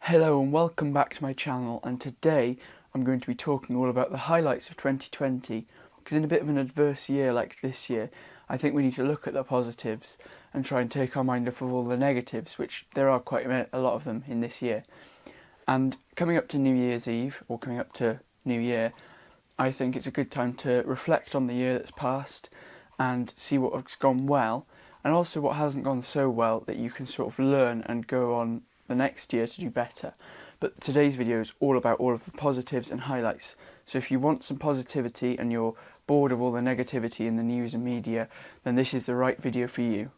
Hello and welcome back to my channel, and today I'm going to be talking all about the highlights of 2020, because in a bit of an adverse year like this year, I think we need to look at the positives and try and take our mind off of all the negatives, which there are quite a lot of them in this year. And coming up to New Year's Eve, or coming up to New Year, I think it's a good time to reflect on the year that's passed and see what has gone well, and also what hasn't gone so well, that you can sort of learn and go on the next year to do better. But today's video is all about all of the positives and highlights. So if you want some positivity and you're bored of all the negativity in the news and media, then this is the right video for you.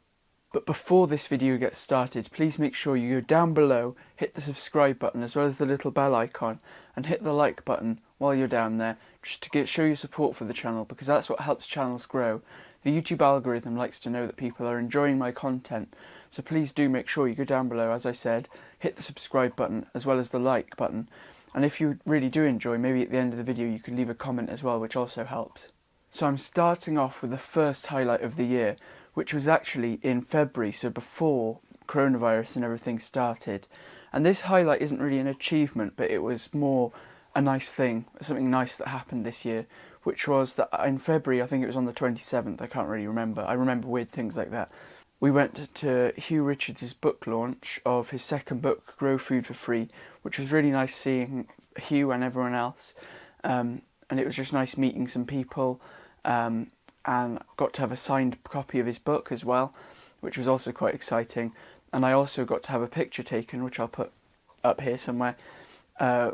But before this video gets started, please make sure you go down below, hit the subscribe button as well as the little bell icon, and hit the like button while you're down there, just to show your support for the channel, because that's what helps channels grow. The YouTube algorithm likes to know that people are enjoying my content, so please do make sure you go down below, as I said, hit the subscribe button as well as the like button, and if you really do enjoy, maybe at the end of the video you can leave a comment as well, which also helps. So I'm starting off with the first highlight of the year, which was actually in February, so before coronavirus and everything started. And this highlight isn't really an achievement, but it was more a nice thing, something nice that happened this year, which was that in February, I think it was on the 27th, I can't really remember, I remember weird things like that. We went to Hugh Richards' book launch of his second book, Grow Food for Free, which was really nice seeing Hugh and everyone else, and it was just nice meeting some people, and got to have a signed copy of his book as well, which was also quite exciting. And I also got to have a picture taken, which I'll put up here somewhere,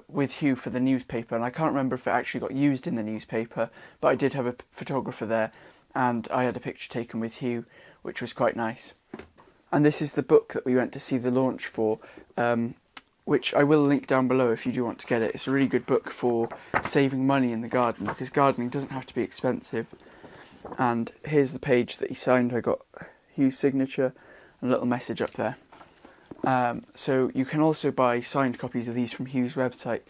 with Hugh for the newspaper, and I can't remember if it actually got used in the newspaper, but I did have a photographer there, and I had a picture taken with Hugh, which was quite nice. And this is the book that we went to see the launch for, which I will link down below if you do want to get it. It's a really good book for saving money in the garden, because gardening doesn't have to be expensive. And here's the page that he signed. I got Hugh's signature and a little message up there. So you can also buy signed copies of these from Hugh's website,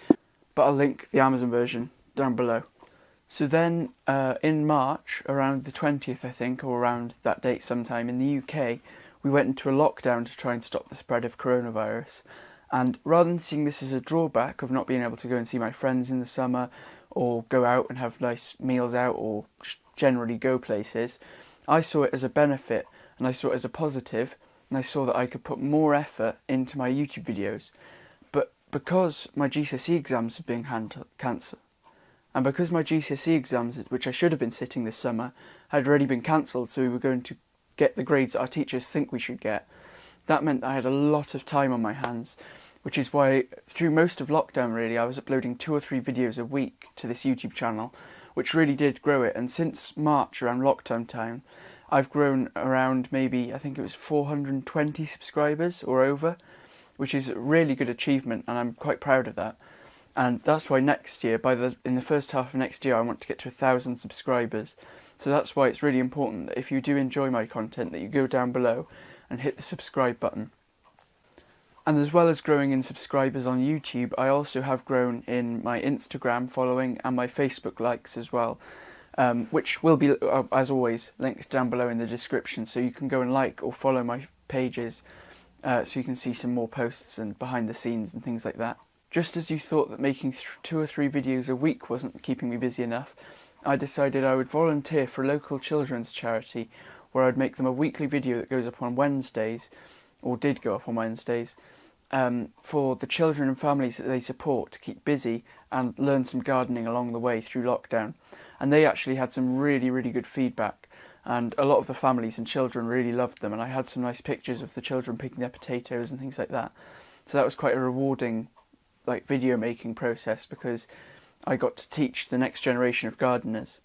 but I'll link the Amazon version down below. So then in March, around the 20th I think, or around that date sometime, in the UK, we went into a lockdown to try and stop the spread of coronavirus. And rather than seeing this as a drawback of not being able to go and see my friends in the summer, or go out and have nice meals out, or generally go places, I saw it as a benefit, and I saw it as a positive, and I saw that I could put more effort into my YouTube videos. But because my Gcse exams are being cancelled, and because my Gcse exams, which I should have been sitting this summer, had already been cancelled, so we were going to get the grades that our teachers think we should get, that meant that I had a lot of time on my hands, which is why through most of lockdown really I was uploading 2 or 3 videos a week to this YouTube channel, which really did grow it. And since March, around lockdown time, I've grown around maybe, I think it was 420 subscribers or over, which is a really good achievement, and I'm quite proud of that. And that's why next year, in the first half of next year, I want to get to 1,000 subscribers. So that's why it's really important that if you do enjoy my content, that you go down below and hit the subscribe button. And as well as growing in subscribers on YouTube, I also have grown in my Instagram following and my Facebook likes as well, which will be, as always, linked down below in the description, so you can go and like or follow my pages, so you can see some more posts and behind the scenes and things like that. Just as you thought that making 2 or 3 videos a week wasn't keeping me busy enough, I decided I would volunteer for a local children's charity, where I'd make them a weekly video that goes up on Wednesdays, or did go up on Wednesdays, for the children and families that they support to keep busy and learn some gardening along the way through lockdown. And they actually had some really, really good feedback, and a lot of the families and children really loved them, and I had some nice pictures of the children picking their potatoes and things like that. So that was quite a rewarding video making process, because I got to teach the next generation of gardeners.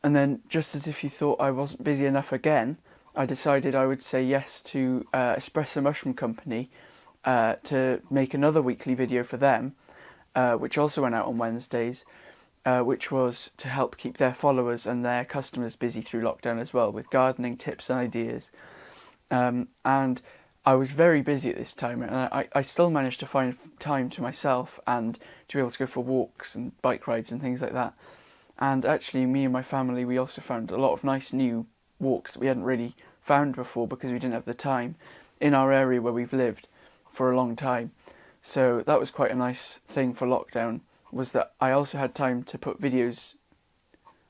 And then, just as if you thought I wasn't busy enough again, I decided I would say yes to Espresso Mushroom Company to make another weekly video for them, which also went out on Wednesdays, which was to help keep their followers and their customers busy through lockdown as well, with gardening tips and ideas. And I was very busy at this time, and I still managed to find time to myself and to be able to go for walks and bike rides and things like that. And actually, me and my family, we also found a lot of nice new walks that we hadn't really found before, because we didn't have the time in our area where we've lived for a long time. So that was quite a nice thing for lockdown, was that I also had time to put videos.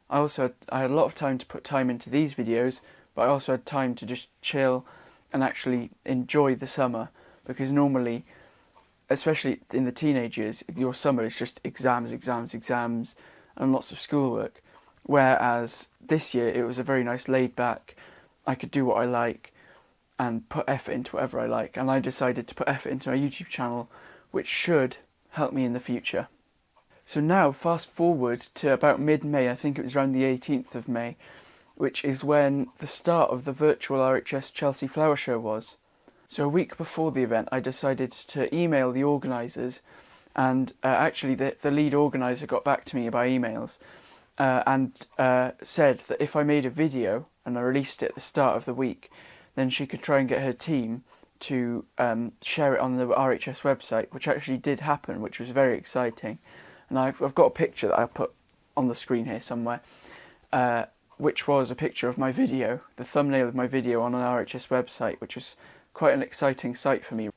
I had a lot of time to put time into these videos, but I also had time to just chill and actually enjoy the summer, because normally, especially in the teenage years, your summer is just exams, and lots of schoolwork. Whereas this year it was a very nice laid back, I could do what I like and put effort into whatever I like, and I decided to put effort into my YouTube channel, which should help me in the future. So now, fast forward to about mid-May, I think it was around the 18th of May, which is when the start of the virtual RHS Chelsea Flower Show was. So a week before the event, I decided to email the organisers, and actually the lead organiser got back to me by emails and said that if I made a video and I released it at the start of the week, then she could try and get her team to share it on the RHS website, which actually did happen, which was very exciting. And I've got a picture that I put on the screen here somewhere, which was a picture of my video, the thumbnail of my video on an RHS website, which was quite an exciting sight for me.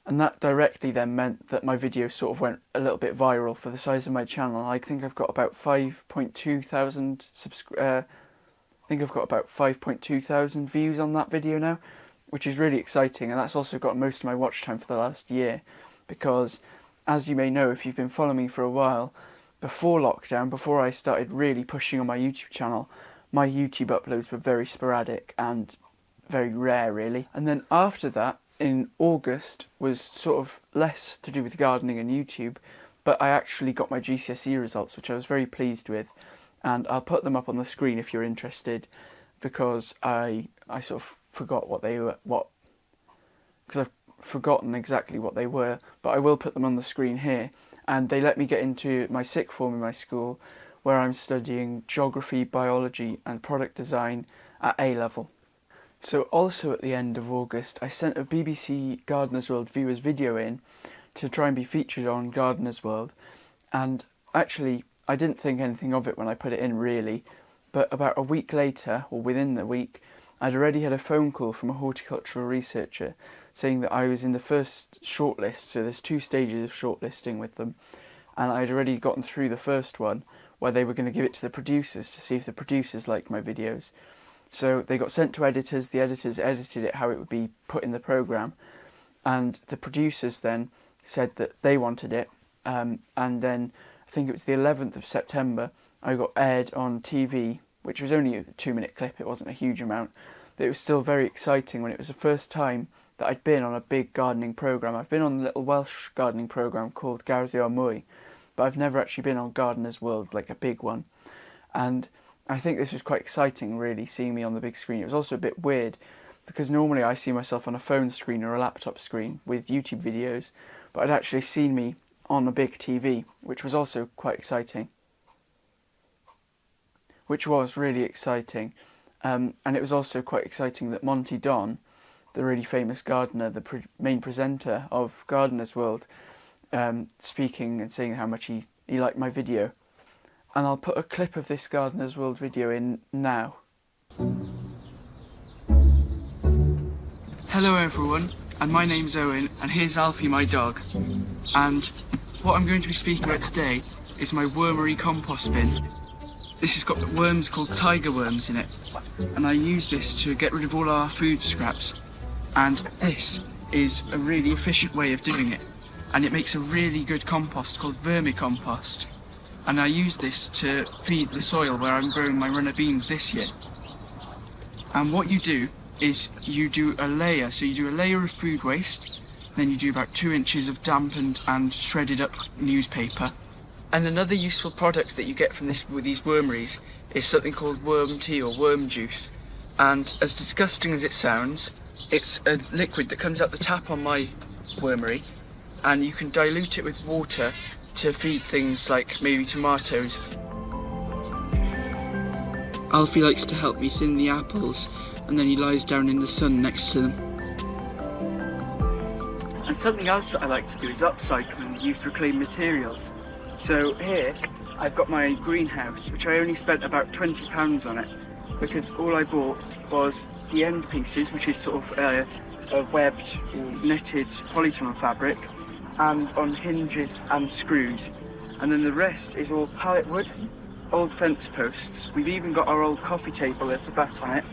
And that directly then meant that my video sort of went a little bit viral for the size of my channel. I think I've got about 5.2 thousand views on that video now, which is really exciting, and that's also got most of my watch time for the last year, because as you may know if you've been following me for a while, before lockdown, before I started really pushing on my YouTube channel, my YouTube uploads were very sporadic and very rare really. And then after that, in August, was sort of less to do with gardening and YouTube, but I actually got my Gcse results, which I was very pleased with, and I'll put them up on the screen if you're interested, because I sort of forgot because I've forgotten exactly what they were, but I will put them on the screen here. And they let me get into my sixth form in my school, where I'm studying geography, biology and product design at A level. So also at the end of August, I sent a BBC Gardener's World viewers video in to try and be featured on Gardener's World, and actually I didn't think anything of it when I put it in really, but about a week later, or within the week, I'd already had a phone call from a horticultural researcher saying that I was in the first shortlist, so there's 2 stages of shortlisting with them, and I'd already gotten through the first one, where they were going to give it to the producers to see if the producers liked my videos. So they got sent to editors, the editors edited it how it would be put in the programme, and the producers then said that they wanted it, and then I think it was the 11th of September, I got aired on TV, which was only a 2-minute clip, it wasn't a huge amount, but it was still very exciting when it was the first time that I'd been on a big gardening programme. I've been on a little Welsh gardening programme called Gcse Results, but I've never actually been on Gardener's World, like a big one. And I think this was quite exciting, really, seeing me on the big screen. It was also a bit weird, because normally I see myself on a phone screen or a laptop screen with YouTube videos, but I'd actually seen me on a big TV, which was also quite exciting. Which was really exciting. And it was also quite exciting that Monty Don, the really famous gardener, the main presenter of Gardener's World, speaking and saying how much he liked my video. And I'll put a clip of this Gardener's World video in now. Hello everyone, and my name's Owen, and here's Alfie, my dog. And what I'm going to be speaking about today is my Wormery compost bin. This has got worms called tiger worms in it, and I use this to get rid of all our food scraps. And this is a really efficient way of doing it, and it makes a really good compost called Wormery Compost. And I use this to feed the soil where I'm growing my runner beans this year. And what you do is you do a layer, so you do a layer of food waste, then you do about 2 inches of dampened and shredded up newspaper. And another useful product that you get from these wormeries is something called worm tea or worm juice. And as disgusting as it sounds, it's a liquid that comes out the tap on my wormery, and you can dilute it with water to feed things like maybe tomatoes. Alfie likes to help me thin the apples, and then he lies down in the sun next to them. And something else that I like to do is upcycle and use reclaimed materials. So here I've got my greenhouse, which I only spent about £20 on it, because all I bought was the end pieces, which is sort of a webbed or knitted polytunnel fabric, and on hinges and screws. And then the rest is all pallet wood, old fence posts. We've even got our old coffee table, there's a back on it.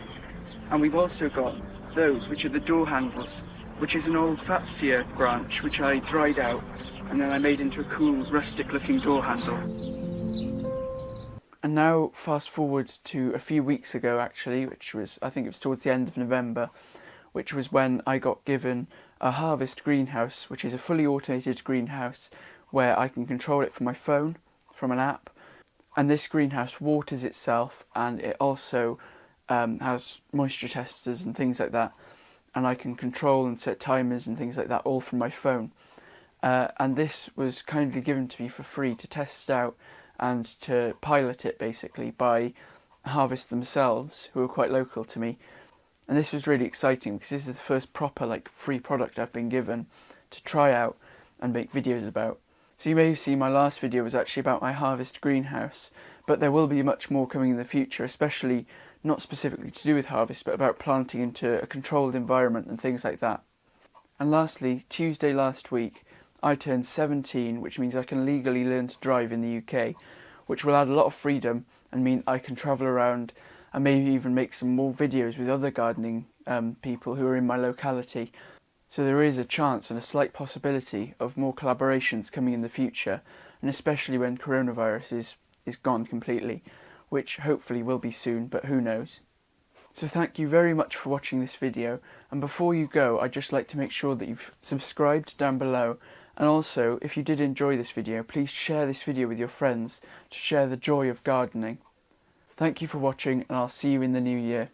And we've also got those, which are the door handles, which is an old Fatsia branch, which I dried out, and then I made into a cool, rustic-looking door handle. And now, fast forward to a few weeks ago, actually, which was, I think it was towards the end of November, which was when I got given a Harvest greenhouse, which is a fully automated greenhouse where I can control it from my phone, from an app. And this greenhouse waters itself, and it also has moisture testers and things like that, and I can control and set timers and things like that all from my phone. And this was kindly given to me for free to test out and to pilot it basically by Harvest themselves, who are quite local to me. And this was really exciting because this is the first proper free product I've been given to try out and make videos about. So you may have seen my last video was actually about my Harvest greenhouse, but there will be much more coming in the future, especially not specifically to do with Harvest, but about planting into a controlled environment and things like that. And lastly, Tuesday last week, I turned 17, which means I can legally learn to drive in the UK, which will add a lot of freedom and mean I can travel around and maybe even make some more videos with other gardening people who are in my locality. So there is a chance and a slight possibility of more collaborations coming in the future, and especially when coronavirus is gone completely, which hopefully will be soon, but who knows. So thank you very much for watching this video, and before you go, I'd just like to make sure that you've subscribed down below, and also, if you did enjoy this video, please share this video with your friends to share the joy of gardening. Thank you for watching, and I'll see you in the new year.